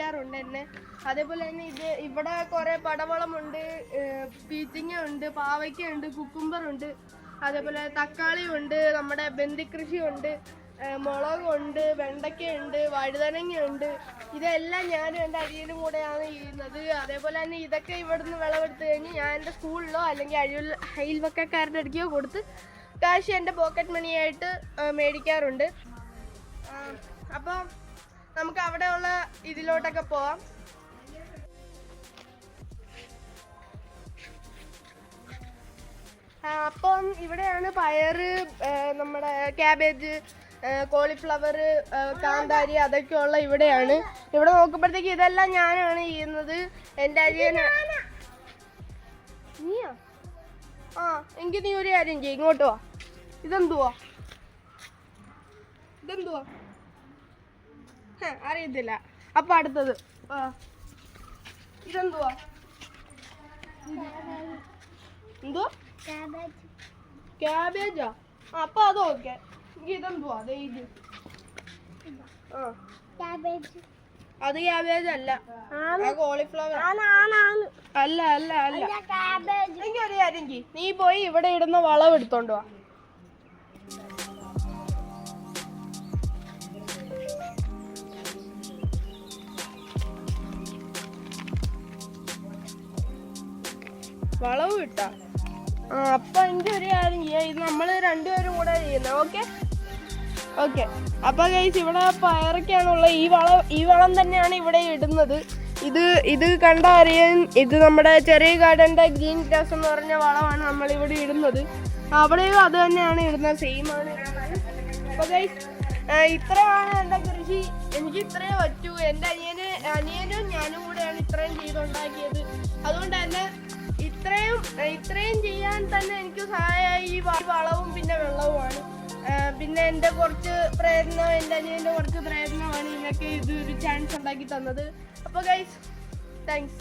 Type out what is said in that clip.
വിളിക്കാറുണ്ട് എന്നെ. അതേപോലെ തന്നെ ഇവിടെ കുറെ പടവളമുണ്ട്, പീച്ചിങ്ങ ഉണ്ട്, പാവയ്ക്ക ഉണ്ട്, കുക്കുംബർ ഉണ്ട്, അതേപോലെ തക്കാളി ഉണ്ട്, നമ്മുടെ ബന്ദിക്കൃഷി ഉണ്ട്, മുളകുണ്ട്, വെണ്ടയ്ക്കയുണ്ട്, വഴുതനങ്ങയുണ്ട്. ഇതെല്ലാം ഞാനും എൻ്റെ അനിയനും കൂടെയാണ് ചെയ്യുന്നത്. അതേപോലെ തന്നെ ഇതൊക്കെ ഇവിടുന്ന് വിളവെടുത്ത് കഴിഞ്ഞ് ഞാൻ എൻ്റെ സ്കൂളിലോ അല്ലെങ്കിൽ അയൽവക്കക്കാരുടെ അടുക്കോ കൊടുത്ത് കാശ് എൻ്റെ പോക്കറ്റ് മണിയായിട്ട് മേടിക്കാറുണ്ട്. അപ്പം നമുക്ക് അവിടെയുള്ള ഇതിലോട്ടൊക്കെ പോവാം. അപ്പം ഇവിടെയാണ് പയറ്, നമ്മുടെ ക്യാബേജ്, കോളിഫ്ലവർ, കാന്താരി അതൊക്കെയുള്ള ഇവിടെയാണ്. ഇവിടെ നോക്കുമ്പോഴത്തേക്ക് ഇതെല്ലാം ഞാനാണ് ചെയ്യുന്നത്. എൻ്റെ അനിയന് നീയാ എങ്കിൽ നീ ഒരു കാര്യം ചെയ്യും, ഇങ്ങോട്ട് വാ. ഇതെന്തുവാ അറിയത്തില്ല. അപ്പൊ അടുത്തത് ഇതെന്തുവാ? എന്തുവാ? ക്യാബേജാ? അപ്പൊ അത് ഓക്കെ. ഇതെന്തുവാ? അത് ക്യാബേജ് അല്ല, കോളിഫ്ലവർ. അല്ല അല്ല അല്ല. എനിക്ക് ഒരു കാര്യം ചെയ്യ്, നീ പോയി ഇവിടെ ഇടുന്ന വളം എടുത്തോണ്ട് വാ. വളവ് കിട്ടാ. അപ്പൊ എനിക്ക് ഒരു കാര്യം ചെയ്യാം, ഇത് നമ്മൾ രണ്ടുപേരും കൂടെ ചെയ്യുന്നത്. Okay okay. അപ്പൊ ഗൈസ് ഇവിടെ പയറൊക്കെയാണുള്ളത്. ഈ വളം തന്നെയാണ് ഇവിടെ ഇടുന്നത്. ഇത് കണ്ടാ അറിയാൻ, ഇത് നമ്മുടെ ചെറിയ ഗാർഡന്റെ ഗ്രീൻ ഗ്രാസ് എന്ന് പറഞ്ഞ വളമാണ് നമ്മൾ ഇവിടെ ഇടുന്നത്. അവിടെയും അത് തന്നെയാണ് ഇടുന്നത്, സെയിം ആണ് ഇടുന്നത്. അപ്പൊ ഗൈസ് ഇത്രയാണ് എൻ്റെ കൃഷി. എനിക്ക് ഇത്രയേ പറ്റൂ. എൻ്റെ അനിയനും ഞാനും കൂടെയാണ് ഇത്രയും ചെയ്തുണ്ടാക്കിയത്. അതുകൊണ്ട് തന്നെ ഇത്രയും ചെയ്യാൻ തന്നെ എനിക്ക് സഹായമായി ഈ വളവും പിന്നെ വെള്ളവുമാണ്. പിന്നെ എൻ്റെ കുറച്ച് പ്രയത്നം, എൻ്റെ അനിയൻ്റെ കുറച്ച് പ്രയത്നമാണ് ഇതിനൊക്കെ ഇതൊരു ചാൻസ് ഉണ്ടാക്കി തന്നത്. അപ്പോൾ ഗൈസ് താങ്ക്സ്.